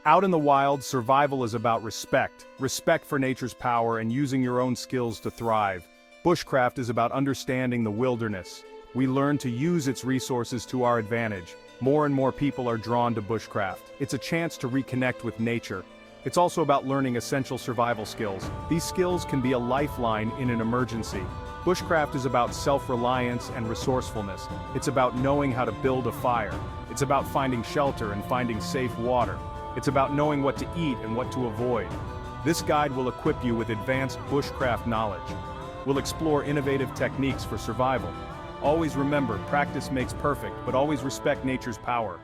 Out in the wild, survival is about respect for nature's power and using your own skills to thrive. Bushcraft is about understanding the wilderness. We learn to use its resources to our advantage. More and more people are drawn to bushcraft. It's a chance to reconnect with nature. It's also about learning essential survival skills. These skills can be a lifeline in an emergency. Bushcraft is about self-reliance and resourcefulness. It's about knowing how to build a fire. It's about finding shelter and finding safe water. It's about knowing what to eat and what to avoid. This guide will equip you with advanced bushcraft knowledge. We'll explore innovative techniques for survival. Always remember, practice makes perfect, but always respect nature's power.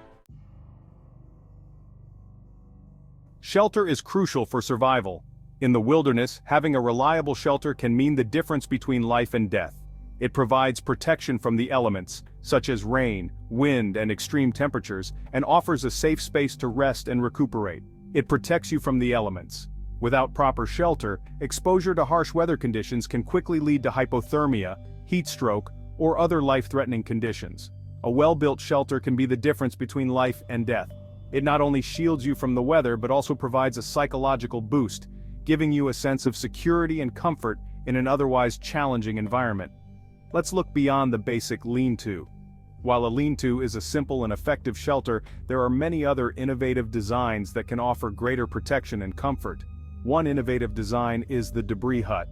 Shelter is crucial for survival. In the wilderness, having a reliable shelter can mean the difference between life and death. It provides protection from the elements, such as rain, wind, and extreme temperatures, and offers a safe space to rest and recuperate. It protects you from the elements. Without proper shelter, exposure to harsh weather conditions can quickly lead to hypothermia, heat stroke, or other life-threatening conditions. A well-built shelter can be the difference between life and death. It not only shields you from the weather but also provides a psychological boost, giving you a sense of security and comfort in an otherwise challenging environment. Let's look beyond the basic lean-to. While a lean-to is a simple and effective shelter, there are many other innovative designs that can offer greater protection and comfort. One innovative design is the debris hut.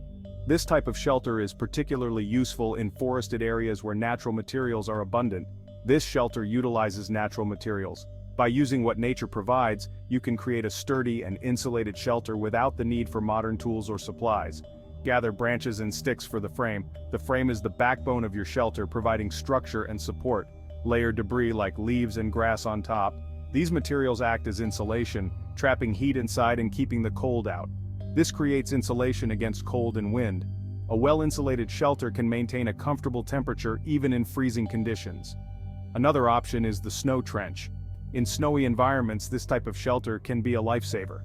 This type of shelter is particularly useful in forested areas where natural materials are abundant. This shelter utilizes natural materials. By using what nature provides, you can create a sturdy and insulated shelter without the need for modern tools or supplies. Gather branches and sticks for the frame. The frame is the backbone of your shelter, providing structure and support. Layer debris like leaves and grass on top. These materials act as insulation, trapping heat inside and keeping the cold out. This creates insulation against cold and wind. A well-insulated shelter can maintain a comfortable temperature even in freezing conditions. Another option is the snow trench. In snowy environments, this type of shelter can be a lifesaver.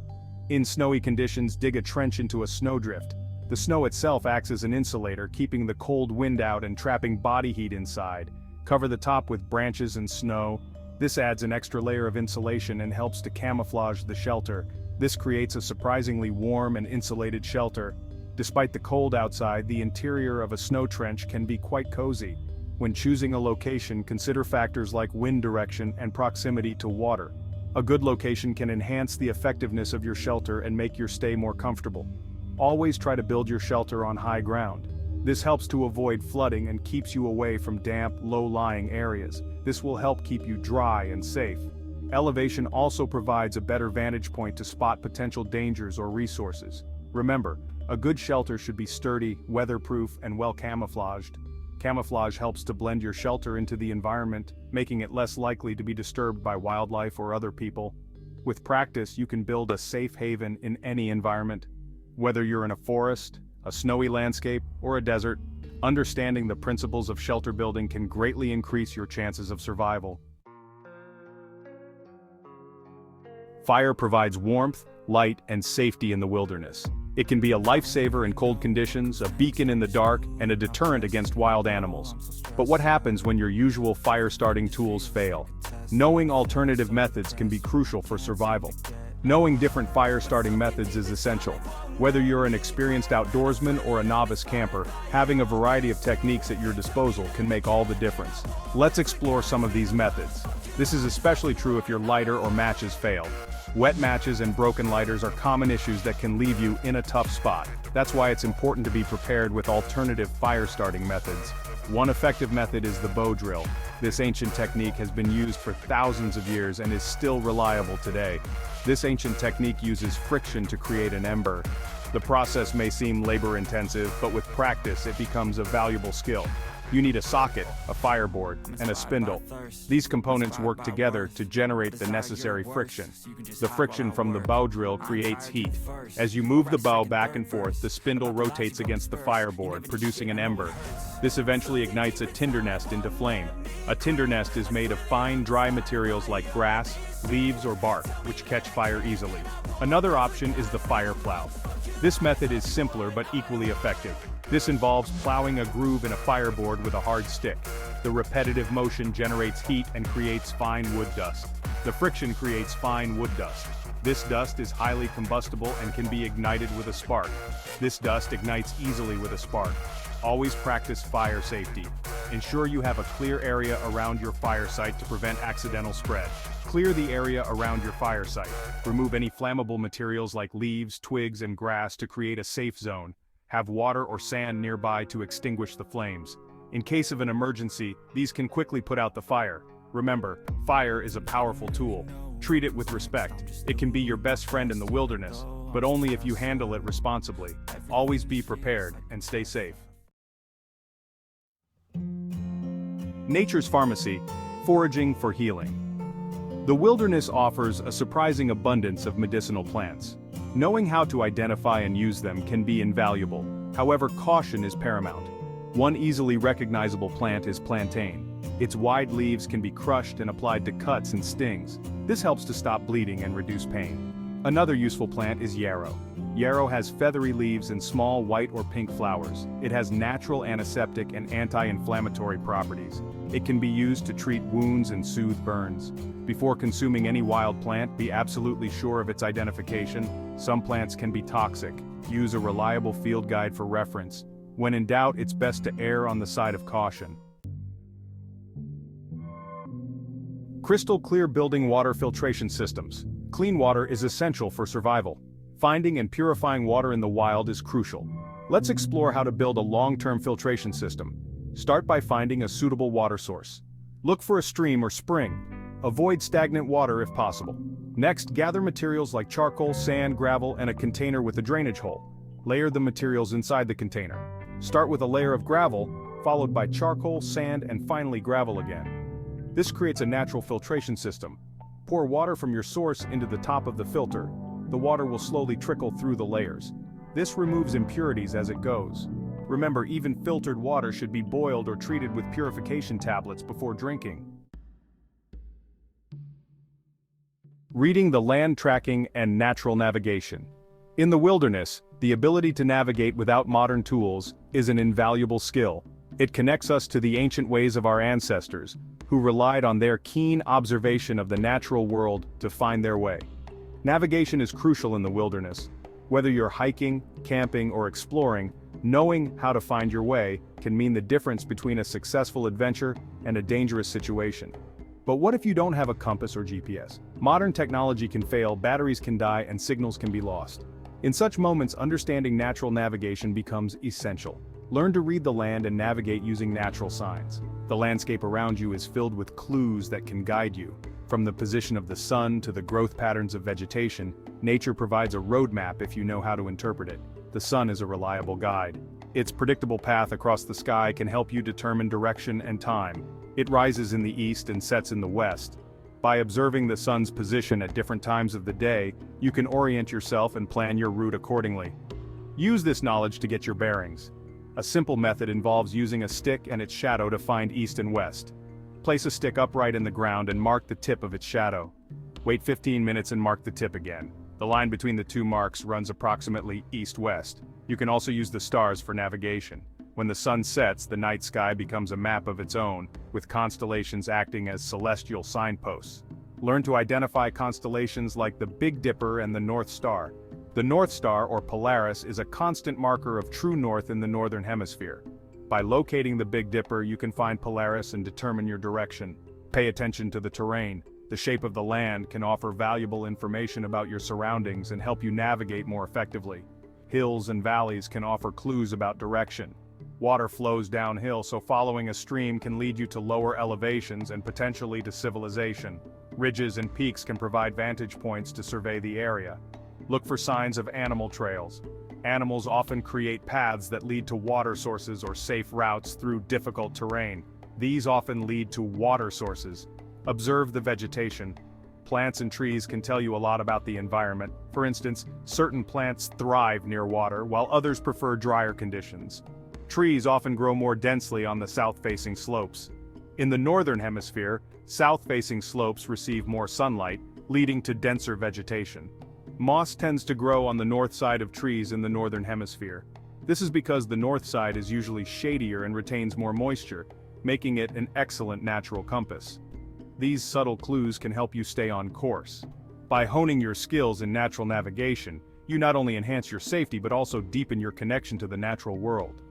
In snowy conditions, dig a trench into a snowdrift. The snow itself acts as an insulator, keeping the cold wind out and trapping body heat inside. Cover the top with branches and snow. This adds an extra layer of insulation and helps to camouflage the shelter. This creates a surprisingly warm and insulated shelter. Despite the cold outside, the interior of a snow trench can be quite cozy. When choosing a location, consider factors like wind direction and proximity to water. A good location can enhance the effectiveness of your shelter and make your stay more comfortable. Always try to build your shelter on high ground. This helps to avoid flooding and keeps you away from damp, low-lying areas. This will help keep you dry and safe. Elevation also provides a better vantage point to spot potential dangers or resources. Remember, a good shelter should be sturdy, weatherproof, and well camouflaged. Camouflage helps to blend your shelter into the environment, making it less likely to be disturbed by wildlife or other people. With practice, you can build a safe haven in any environment. Whether you're in a forest, a snowy landscape, or a desert, understanding the principles of shelter building can greatly increase your chances of survival. Fire provides warmth, light, and safety in the wilderness. It can be a lifesaver in cold conditions, a beacon in the dark, and a deterrent against wild animals. But what happens when your usual fire-starting tools fail? Knowing alternative methods can be crucial for survival. Knowing different fire-starting methods is essential. Whether you're an experienced outdoorsman or a novice camper, having a variety of techniques at your disposal can make all the difference. Let's explore some of these methods. This is especially true if your lighter or matches failed. Wet matches and broken lighters are common issues that can leave you in a tough spot. That's why it's important to be prepared with alternative fire-starting methods. One effective method is the bow drill. This ancient technique has been used for thousands of years and is still reliable today. This ancient technique uses friction to create an ember. The process may seem labor-intensive, but with practice it becomes a valuable skill. You need a socket, a fireboard, and a spindle. These components work together to generate the necessary friction. The friction from the bow drill creates heat. As you move the bow back and forth, the spindle rotates against the fireboard, producing an ember. This eventually ignites a tinder nest into flame. A tinder nest is made of fine, dry materials like grass, leaves, or bark, which catch fire easily. Another option is the fire plow. This method is simpler but equally effective. This involves plowing a groove in a fireboard with a hard stick. The repetitive motion generates heat and creates fine wood dust. The friction creates fine wood dust. This dust is highly combustible and can be ignited with a spark. This dust ignites easily with a spark. Always practice fire safety. Ensure you have a clear area around your fire site to prevent accidental spread. Clear the area around your fire site. Remove any flammable materials like leaves, twigs, and grass to create a safe zone. Have water or sand nearby to extinguish the flames. In case of an emergency, these can quickly put out the fire. Remember, fire is a powerful tool. Treat it with respect. It can be your best friend in the wilderness, but only if you handle it responsibly. Always be prepared and stay safe. Nature's Pharmacy, foraging for healing. The wilderness offers a surprising abundance of medicinal plants. Knowing how to identify and use them can be invaluable. However, caution is paramount. One easily recognizable plant is plantain. Its wide leaves can be crushed and applied to cuts and stings. This helps to stop bleeding and reduce pain. Another useful plant is yarrow. Yarrow has feathery leaves and small white or pink flowers. It has natural antiseptic and anti-inflammatory properties. It can be used to treat wounds and soothe burns. Before consuming any wild plant, be absolutely sure of its identification. Some plants can be toxic. Use a reliable field guide for reference. When in doubt, it's best to err on the side of caution. Crystal clear building water filtration systems. Clean water is essential for survival. Finding and purifying water in the wild is crucial. Let's explore how to build a long-term filtration system. Start by finding a suitable water source. Look for a stream or spring. Avoid stagnant water if possible. Next, gather materials like charcoal, sand, gravel, and a container with a drainage hole. Layer the materials inside the container. Start with a layer of gravel, followed by charcoal, sand, and finally gravel again. This creates a natural filtration system. Pour water from your source into the top of the filter. The water will slowly trickle through the layers. This removes impurities as it goes. Remember, even filtered water should be boiled or treated with purification tablets before drinking. Reading the land tracking and natural navigation. In the wilderness, the ability to navigate without modern tools is an invaluable skill. It connects us to the ancient ways of our ancestors, who relied on their keen observation of the natural world to find their way. Navigation is crucial in the wilderness. Whether you're hiking, camping, or exploring, knowing how to find your way can mean the difference between a successful adventure and a dangerous situation. But what if you don't have a compass or GPS? Modern technology can fail, batteries can die, and signals can be lost. In such moments, understanding natural navigation becomes essential. Learn to read the land and navigate using natural signs. The landscape around you is filled with clues that can guide you. From the position of the sun to the growth patterns of vegetation, nature provides a roadmap if you know how to interpret it. The sun is a reliable guide. Its predictable path across the sky can help you determine direction and time. It rises in the east and sets in the west. By observing the sun's position at different times of the day, you can orient yourself and plan your route accordingly. Use this knowledge to get your bearings. A simple method involves using a stick and its shadow to find east and west. Place a stick upright in the ground and mark the tip of its shadow. Wait 15 minutes and mark the tip again. The line between the two marks runs approximately east-west. You can also use the stars for navigation. When the sun sets, the night sky becomes a map of its own, with constellations acting as celestial signposts. Learn to identify constellations like the Big Dipper and the North Star. The North Star, or Polaris, is a constant marker of true north in the northern hemisphere. By locating the Big Dipper, you can find Polaris and determine your direction. Pay attention to the terrain. The shape of the land can offer valuable information about your surroundings and help you navigate more effectively. Hills and valleys can offer clues about direction. Water flows downhill, so following a stream can lead you to lower elevations and potentially to civilization. Ridges and peaks can provide vantage points to survey the area. Look for signs of animal trails. Animals often create paths that lead to water sources or safe routes through difficult terrain. These often lead to water sources. Observe the vegetation. Plants and trees can tell you a lot about the environment. For instance, certain plants thrive near water, while others prefer drier conditions. Trees often grow more densely on the south-facing slopes. In the northern hemisphere, south-facing slopes receive more sunlight, leading to denser vegetation. Moss tends to grow on the north side of trees in the northern hemisphere. This is because the north side is usually shadier and retains more moisture, making it an excellent natural compass. These subtle clues can help you stay on course. By honing your skills in natural navigation, you not only enhance your safety but also deepen your connection to the natural world.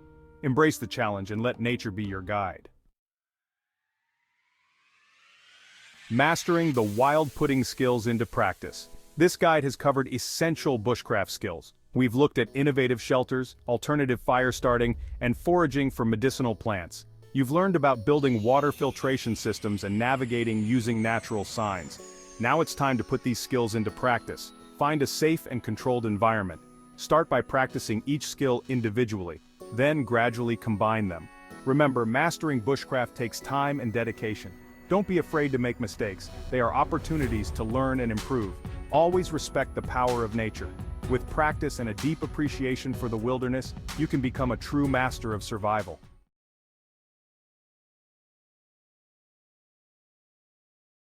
Embrace the challenge and let nature be your guide. Mastering the wild putting skills into practice. This guide has covered essential bushcraft skills. We've looked at innovative shelters, alternative fire starting, and foraging for medicinal plants. You've learned about building water filtration systems and navigating using natural signs. Now it's time to put these skills into practice. Find a safe and controlled environment. Start by practicing each skill individually, then gradually combine them. Remember, mastering bushcraft takes time and dedication. Don't be afraid to make mistakes. They are opportunities to learn and improve. Always respect the power of nature. With practice and a deep appreciation for the wilderness, you can become a true master of survival.